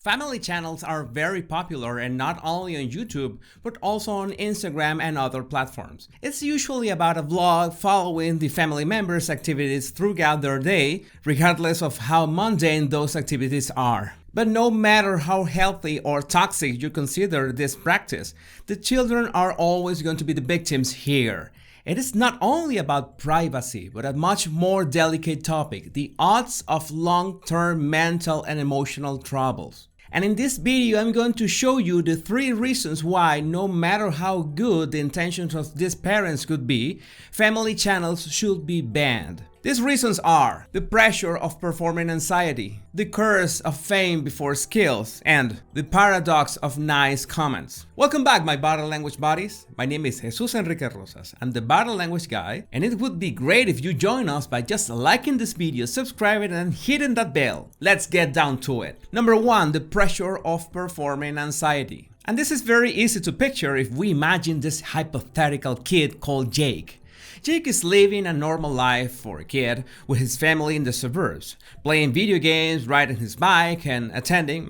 Family channels are very popular and not only on YouTube, but also on Instagram and other platforms. It's usually about a vlog following the family members' activities throughout their day, regardless of how mundane those activities are. But no matter how healthy or toxic you consider this practice, the children are always going to be the victims here. It is not only about privacy, but a much more delicate topic, the odds of long-term mental and emotional troubles. And in this video, I'm going to show you the 3 reasons why, no matter how good the intentions of these parents could be, family channels should be banned. These reasons are the pressure of performing anxiety, the curse of fame before skills, and the paradox of nice comments. Welcome back, my body language buddies. My name is Jesus Enrique Rosas. I'm the body language guy, and it would be great if you join us by just liking this video, subscribing, and hitting that bell. Let's get down to it. Number 1, the pressure of performing anxiety. And this is very easy to picture if we imagine this hypothetical kid called Jake. Jake is living a normal life for a kid with his family in the suburbs, playing video games, riding his bike, and attending,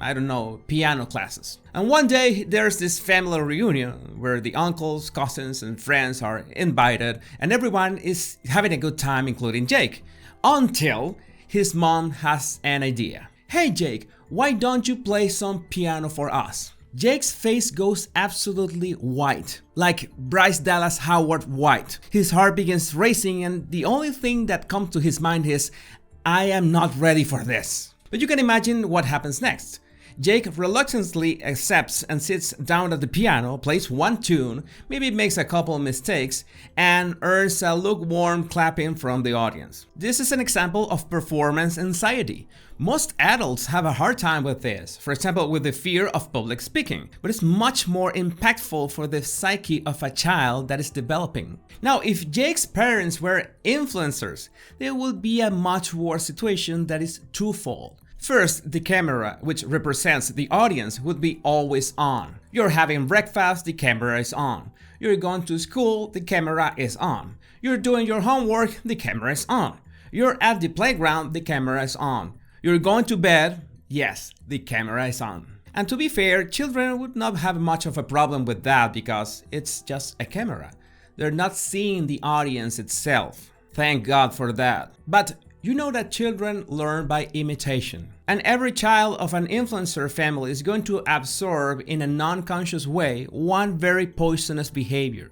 piano classes. And one day there's this family reunion where the uncles, cousins, and friends are invited and everyone is having a good time, including Jake, until his mom has an idea. "Hey Jake, why don't you play some piano for us?" Jake's face goes absolutely white, like Bryce Dallas Howard white. His heart begins racing and the only thing that comes to his mind is, "I am not ready for this." But you can imagine what happens next. Jake reluctantly accepts and sits down at the piano, plays one tune, maybe makes a couple mistakes, and earns a lukewarm clapping from the audience. This is an example of performance anxiety. Most adults have a hard time with this, for example with the fear of public speaking, but it's much more impactful for the psyche of a child that is developing. Now, if Jake's parents were influencers, there would be a much worse situation that is twofold. First, the camera, which represents the audience, would be always on. You're having breakfast, the camera is on. You're going to school, the camera is on. You're doing your homework, the camera is on. You're at the playground, the camera is on. You're going to bed, yes, the camera is on. And to be fair, children would not have much of a problem with that because it's just a camera. They're not seeing the audience itself. Thank God for that. But you know that children learn by imitation. And every child of an influencer family is going to absorb in a non-conscious way one very poisonous behavior.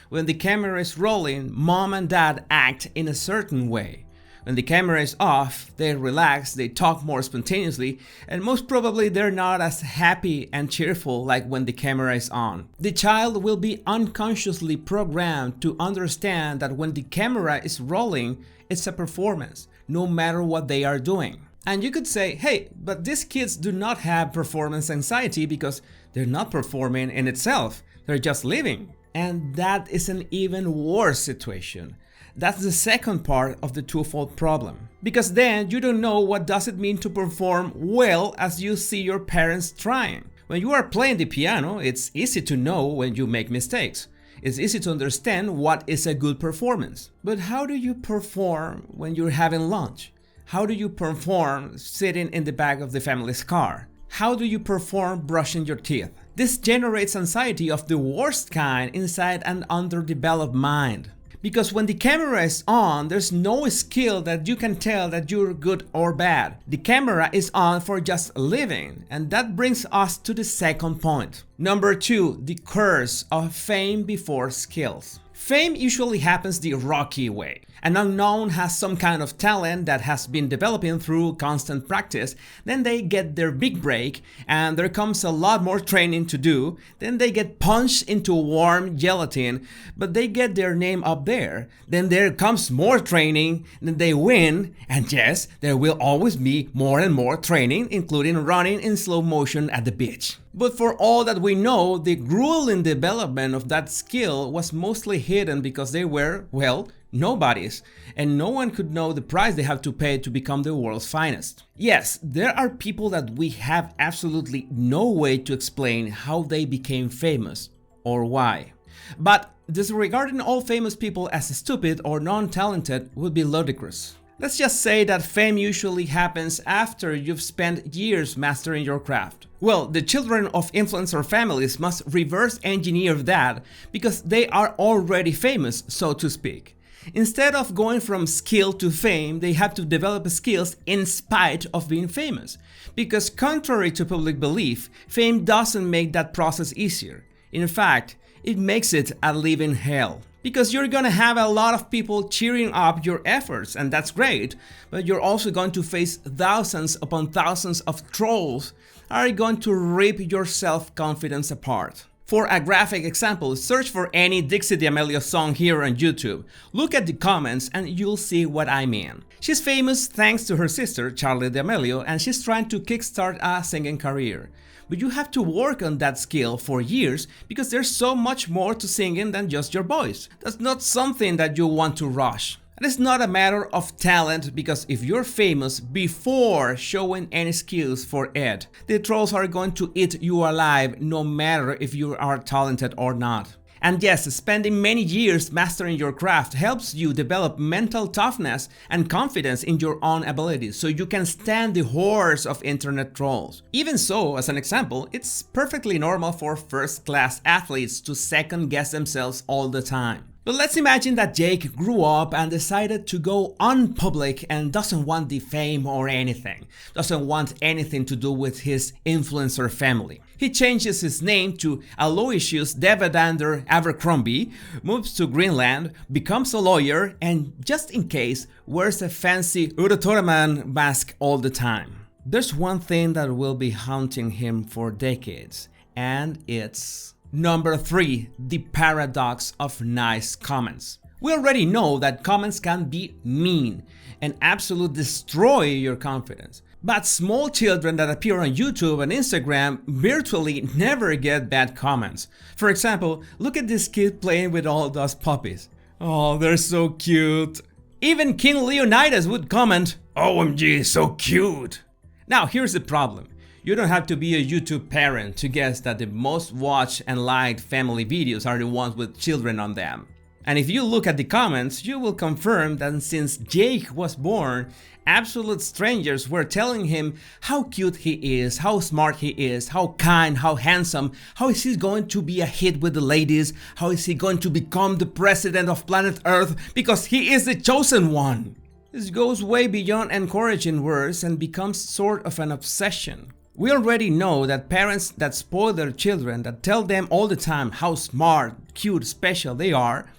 When the camera is rolling, mom and dad act in a certain way. When the camera is off, they relax, they talk more spontaneously, and most probably they're not as happy and cheerful like when the camera is on. The child will be unconsciously programmed to understand that when the camera is rolling, it's a performance, no matter what they are doing. And you could say, hey, but these kids do not have performance anxiety because they're not performing in itself, they're just living. And that is an even worse situation. That's the second part of the twofold problem. Because then you don't know what does it mean to perform well as you see your parents trying. When you are playing the piano, it's easy to know when you make mistakes. It's easy to understand what is a good performance. But how do you perform when you're having lunch? How do you perform sitting in the back of the family's car? How do you perform brushing your teeth? This generates anxiety of the worst kind inside an underdeveloped mind. Because when the camera is on, there's no skill that you can tell that you're good or bad. The camera is on for just living, and that brings us to the second point. Number 2, the curse of fame before skills. Fame usually happens the rocky way. An unknown has some kind of talent that has been developing through constant practice, then they get their big break, and there comes a lot more training to do, then they get punched into warm gelatin, but they get their name up there, then there comes more training, then they win, and yes, there will always be more and more training, including running in slow motion at the beach. But for all that we know, the grueling development of that skill was mostly hidden because they were, well, nobodies, and no one could know the price they have to pay to become the world's finest. Yes, there are people that we have absolutely no way to explain how they became famous or why. But disregarding all famous people as stupid or non-talented would be ludicrous. Let's just say that fame usually happens after you've spent years mastering your craft. Well, the children of influencer families must reverse engineer that because they are already famous, so to speak. Instead of going from skill to fame, they have to develop skills in spite of being famous. Because contrary to public belief, fame doesn't make that process easier. In fact, it makes it a living hell. Because you're gonna have a lot of people cheering up your efforts, and that's great, but you're also going to face thousands upon thousands of trolls that are going to rip your self-confidence apart. For a graphic example, search for any Dixie D'Amelio song here on YouTube. Look at the comments and you'll see what I mean. She's famous thanks to her sister, Charli D'Amelio, and she's trying to kickstart a singing career. But you have to work on that skill for years because there's so much more to singing than just your voice. That's not something that you want to rush. And it's not a matter of talent because if you're famous before showing any skills for it, the trolls are going to eat you alive no matter if you are talented or not. And yes, spending many years mastering your craft helps you develop mental toughness and confidence in your own abilities so you can stand the hordes of internet trolls. Even so, as an example, it's perfectly normal for first-class athletes to second-guess themselves all the time. But let's imagine that Jake grew up and decided to go unpublic and doesn't want the fame or anything, doesn't want anything to do with his influencer family. He changes his name to Aloysius Devadander Abercrombie, moves to Greenland, becomes a lawyer, and just in case, wears a fancy Urutoraman mask all the time. There's one thing that will be haunting him for decades, and it's Number 3. The paradox of nice comments. We already know that comments can be mean and absolutely destroy your confidence. But small children that appear on YouTube and Instagram virtually never get bad comments. For example, look at this kid playing with all those puppies. Oh, they're so cute. Even King Leonidas would comment, "OMG, so cute." Now here's the problem. You don't have to be a YouTube parent to guess that the most watched and liked family videos are the ones with children on them. And if you look at the comments, you will confirm that since Jake was born, absolute strangers were telling him how cute he is, how smart he is, how kind, how handsome, how is he going to be a hit with the ladies, how is he going to become the president of planet Earth because he is the chosen one. This goes way beyond encouraging words and becomes sort of an obsession. We already know that parents that spoil their children, that tell them all the time how smart, cute, special they are,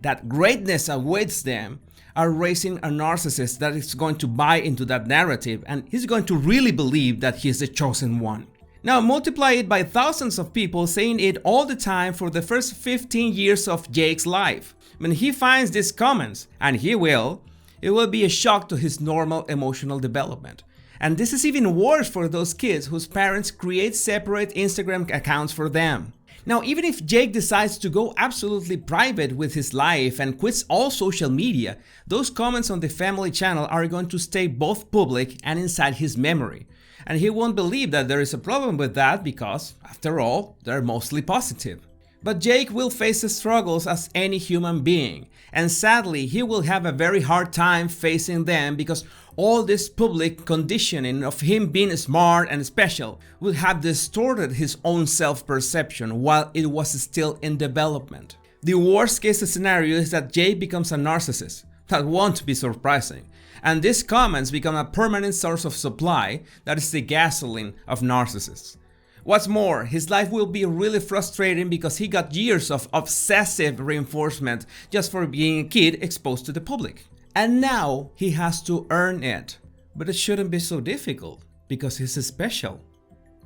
that greatness awaits them, are raising a narcissist that is going to buy into that narrative and he's going to really believe that he's the chosen one. Now multiply it by thousands of people saying it all the time for the first 15 years of Jake's life. When he finds these comments, and he will, it will be a shock to his normal emotional development. And this is even worse for those kids whose parents create separate Instagram accounts for them. Now, even if Jake decides to go absolutely private with his life and quits all social media, those comments on the family channel are going to stay both public and inside his memory. And he won't believe that there is a problem with that because, after all, they're mostly positive. But Jake will face the struggles as any human being, and sadly he will have a very hard time facing them because all this public conditioning of him being smart and special would have distorted his own self-perception while it was still in development. The worst case scenario is that Jake becomes a narcissist. That won't be surprising. And these comments become a permanent source of supply that is the gasoline of narcissists. What's more, his life will be really frustrating because he got years of obsessive reinforcement just for being a kid exposed to the public. And now he has to earn it. But it shouldn't be so difficult because he's special,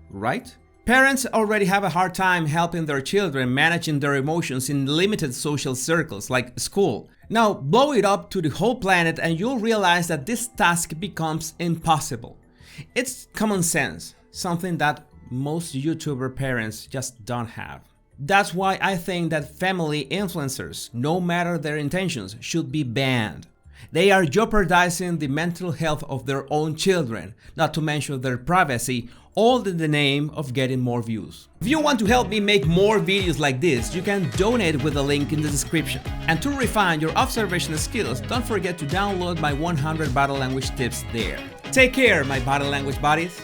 right? Parents already have a hard time helping their children managing their emotions in limited social circles like school. Now blow it up to the whole planet and you'll realize that this task becomes impossible. It's common sense, something that most YouTuber parents just don't have. That's why I think that family influencers, no matter their intentions, should be banned. They are jeopardizing the mental health of their own children, not to mention their privacy all in the name of getting more views. If you want to help me make more videos like this, you can donate with the link in the description. And to refine your observation skills, don't forget to download my 100 body language tips there. Take care, my body language buddies.